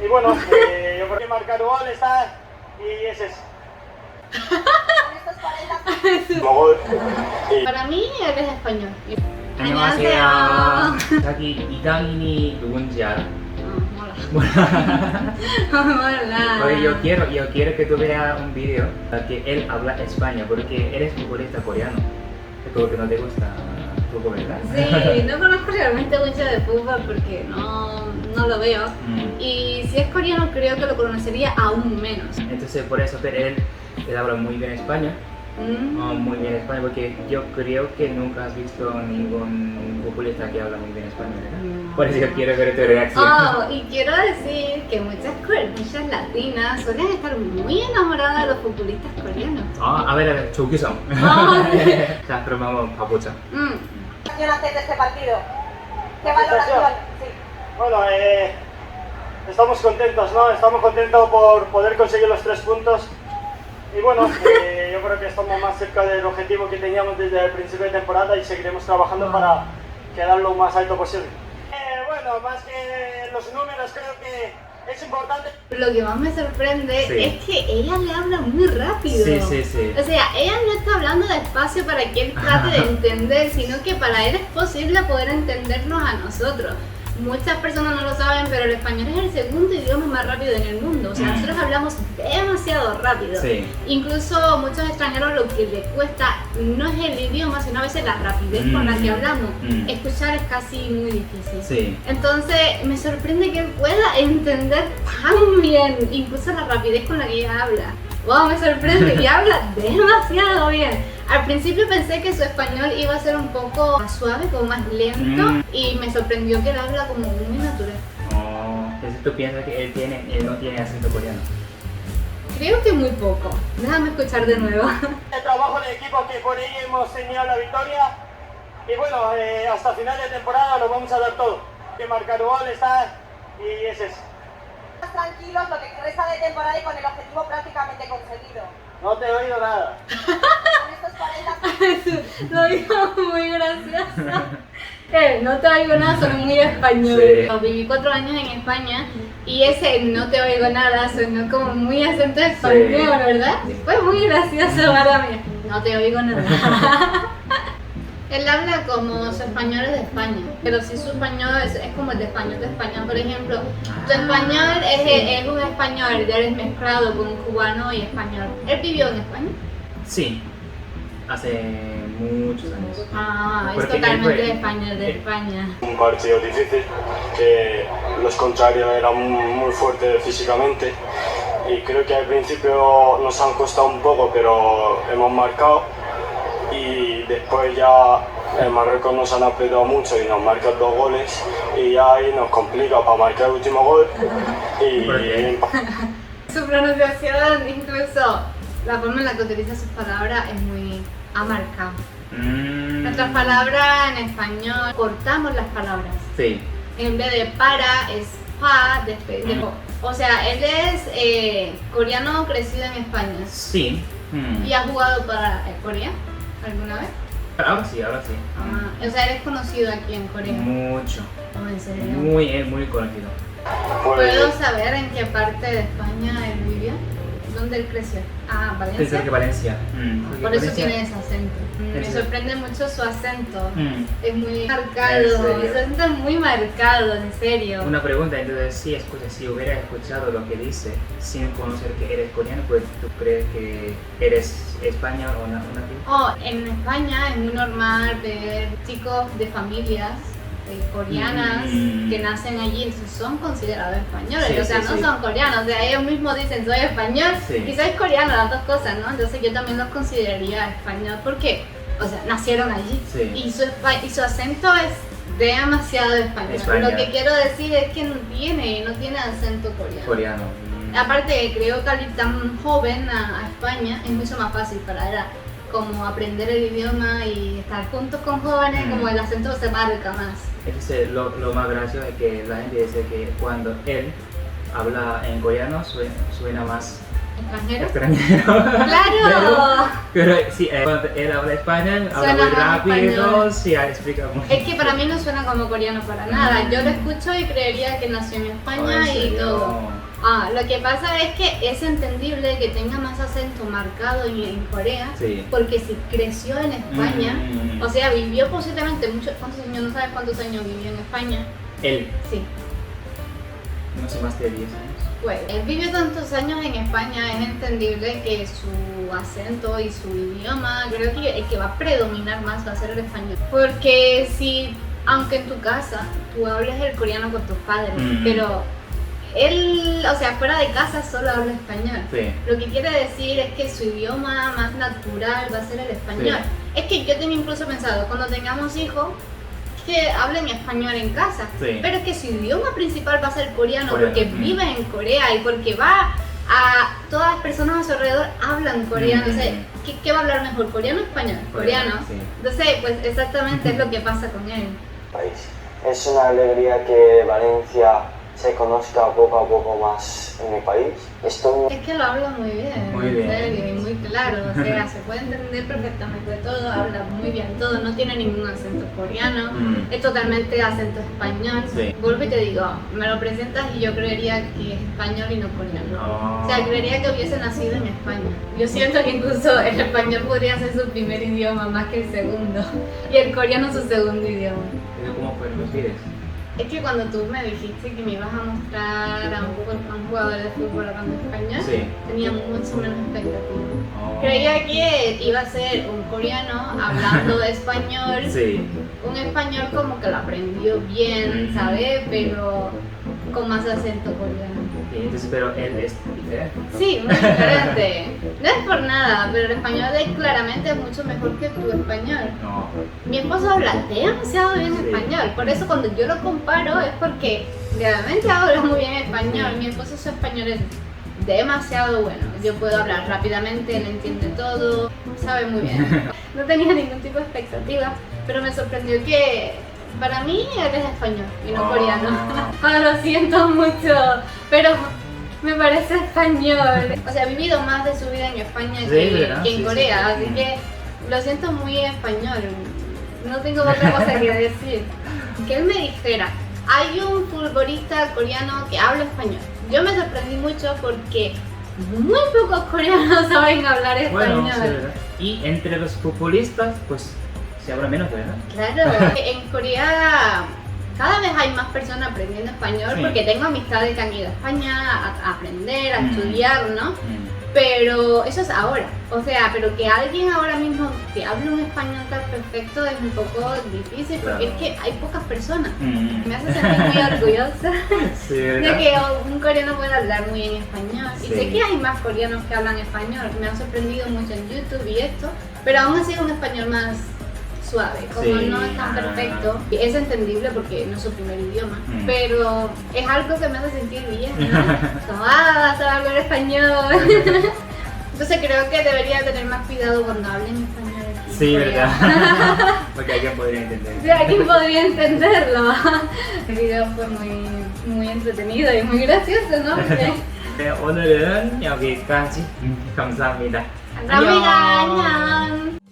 Y bueno, yo creo que marcar gol está y ese es. Para mí eres español. 안녕하세요. 자기 이강인이 누군지 알아? Hola. Oye, yo quiero que tú veas un video que él habla España porque eres futbolista coreano. Es como que no te gusta fútbol, ¿verdad? Sí, no conozco realmente mucho de fútbol porque no lo veo. Y si es coreano creo que lo conocería aún menos. Entonces por eso pero él habla muy bien español. Muy bien español porque yo creo que nunca has visto ningún futbolista que habla muy bien español, ¿verdad? Por eso yo quiero ver tu reacción. Oh, y quiero decir que muchas latinas suelen estar muy enamoradas de los futbolistas coreanos. a ver, 조규성. 자, 그럼 한번 봐보자. ¿Qué haces de este partido? ¿Qué valoración? Sí. Bueno, estamos contentos, ¿no? Estamos contentos por poder conseguir los 3 puntos. Y bueno, yo creo que estamos más cerca del objetivo que teníamos desde el principio de temporada y seguiremos trabajando para quedar lo más alto posible. Bueno, más que los números, creo que es importante. Lo que más me sorprende Sí. es que ella le habla muy rápido. Sí. O sea, ella no está hablando despacio para que él trate de entender, sino que para él es posible poder entendernos a nosotros. Muchas personas no lo saben, pero el español es el segundo idioma más rápido en el mundo. O sea, nosotros hablamos demasiado rápido. Sí. Incluso a muchos extranjeros lo que les cuesta no es el idioma, sino a veces la rapidez con la que hablamos. Escuchar es casi muy difícil. Sí. Entonces me sorprende que él pueda entender tan bien, incluso la rapidez con la que ella habla. Wow, me sorprende y habla demasiado bien. Al principio pensé que su español iba a ser un poco más suave, como más lento, y me sorprendió que él habla como muy natural. Entonces tú piensas que él no tiene acento coreano. Creo que muy poco. Déjame escuchar de nuevo. El trabajo de equipo que por ello hemos tenido la victoria. Y bueno, hasta final de temporada lo vamos a dar todo. Que marcar gol está y ese es. Tranquilos lo que resta de temporada y con el objetivo prácticamente conseguido. No te he oído nada. Con estos 40 Lo dijo muy gracioso. No te oigo nada, sonó muy español. Sí. Viví 4 años en España y ese no te oigo nada sonó como muy acento español, ¿verdad? Fue muy gracioso para mí. No te oigo nada. Él habla como su español es de España, pero si su español es como el de España. Por ejemplo, tu español es un español, eres mezclado con cubano y español. ¿Él vivió en España? Sí, hace muchos años. Es Porque totalmente él fue- español, de España. Un partido difícil, que los contrarios eran muy fuertes físicamente y creo que al principio nos han costado un poco, pero hemos marcado y después ya el Marruecos nos han apretado mucho y nos marca 2 goles y ya ahí nos complica para marcar el último gol y Su pronunciación, incluso la forma en la que utiliza sus palabras es muy marcada. Nuestras palabras en español cortamos las palabras. Sí. En vez de para es pa, después de po. O sea, él es coreano crecido en España. Sí. ¿Y ha jugado para Corea alguna vez? Ahora sí. O sea, eres conocido aquí en Corea. Mucho. Oh, ¿en serio? Muy conocido. ¿Puedo saber en qué parte de España él vivía? ¿Dónde él creció? Pensé Valencia. que Valencia. Por eso tiene ese acento. Me Ese. sorprende mucho su acento. Es muy ¿En marcado. serio? Su acento es muy marcado, en serio. Una pregunta, entonces si hubiera escuchado lo que dice sin conocer que eres coreano, pues tú crees que eres español o nativo? En España es muy normal ver chicos de familias coreanas que nacen allí, entonces son considerados españoles, Sí, o sea, sí, no sí. son coreanos, o sea, ellos mismos dicen soy español Sí. y soy coreano, las dos cosas, ¿no? Entonces yo también los consideraría español porque, o sea, nacieron allí Sí. y su acento es demasiado español. España. Lo que quiero decir es que no tiene acento coreano. Coreano. Aparte que creo que al ir tan joven a España es mucho más fácil para él como aprender el idioma y estar juntos con jóvenes, como el acento se marca más. Entonces lo más gracioso es que la gente dice que cuando él habla en coreano suena más extranjero. extranjero. ¡Claro! Pero sí, cuando él habla español, habla Suena muy más rápido, español. sí, explica muy Es que para mí no suena como coreano para nada. Yo lo escucho y creería que nació en España ¿En y serio? todo. Lo que pasa es que es entendible que tenga más acento marcado en Corea, Sí. porque si creció en España, o sea, vivió posiblemente muchos, ¿cuántos años? ¿No sabes cuántos años vivió en España? Él, Sí. no sé, más de 10 años. Pues él vivió tantos años en España, es entendible que su acento y su idioma, creo que el que va a predominar más va a ser el español. Porque si, aunque en tu casa tú hables el coreano con tus padres, pero él, o sea, fuera de casa solo habla español. Sí. Lo que quiere decir es que su idioma más natural va a ser el español. Es que yo tenía incluso pensado, cuando tengamos hijos, que hablen español en casa, Sí. pero es que su idioma principal va a ser coreano, Coreano, porque vive en Corea y porque va a todas las personas a su alrededor hablan coreano. O sea, ¿qué va a hablar mejor, coreano o español? Coreano. Sí. Entonces, pues exactamente es lo que pasa con él. país. Es una alegría que Valencia se conozca poco a poco más en mi país. Estoy Es que lo habla muy bien, Muy en bien. serio, y muy claro, o sea, se puede entender perfectamente todo, habla muy bien todo, no tiene ningún acento coreano, es totalmente acento español. Sí. Vuelvo y te digo, me lo presentas y yo creería que es español y no coreano. Oh. O sea, creería que hubiese nacido en España. Yo siento que incluso el español podría ser su primer idioma más que el segundo, y el coreano su segundo idioma. ¿Pero cómo fueron los videos? Es que cuando tú me dijiste que me ibas a mostrar a un jugador de fútbol hablando español, Sí. tenía mucho menos expectativa. Oh. Creía que iba a ser un coreano hablando español, Sí. un español como que lo aprendió bien, ¿sabes? Pero con más acento coreano. Y entonces, pero él es diferente. Sí, muy diferente. No es por nada, pero el español de él claramente es mucho mejor que tu español. No. Mi esposo habla demasiado bien Sí. español, por eso cuando yo lo comparo es porque realmente habla muy bien español. Sí. Mi esposo su español es demasiado bueno. Yo puedo hablar rápidamente, él entiende todo, sabe muy bien. No tenía ningún tipo de expectativa, pero me sorprendió que para mí él es español y no coreano. Lo siento mucho, pero me parece español. O sea, ha vivido más de su vida en España Sí, que ¿verdad? en Sí, Corea, sí. así que lo siento muy español. No tengo otra cosa que decir. Que él me dijera, hay un futbolista coreano que habla español. Yo me sorprendí mucho porque muy pocos coreanos saben hablar español. Bueno, sí, ¿verdad? Y entre los futbolistas, pues se habla menos, ¿verdad? Claro, en Corea cada vez hay más personas aprendiendo español Sí. porque tengo amistades que han ido a España a aprender, a estudiar, ¿no? Mm. Pero eso es ahora, o sea, pero que alguien ahora mismo que hable un español tan perfecto es un poco difícil porque Claro. es que hay pocas personas. Mm. Me hace sentir muy orgullosa Sí, de ¿verdad? que un coreano pueda hablar muy bien español. Y Sí. sé que hay más coreanos que hablan español, me han sorprendido mucho en YouTube y esto, pero aún así es un español más suave, como Sí. no es tan perfecto. Es entendible porque no es su primer idioma, Mm. pero es algo que me hace sentir bien, ¿no? Como, vas a hablar español. Entonces creo que debería tener más cuidado cuando hablen español. aquí en Sí, Corea. ¿verdad? Porque alguien podría entender. Sí, alguien podría entenderlo. El video fue muy entretenido y muy gracioso, ¿no? Porque... 네, 오늘은 여기까지. 감사합니다. 감사합니다. 안녕.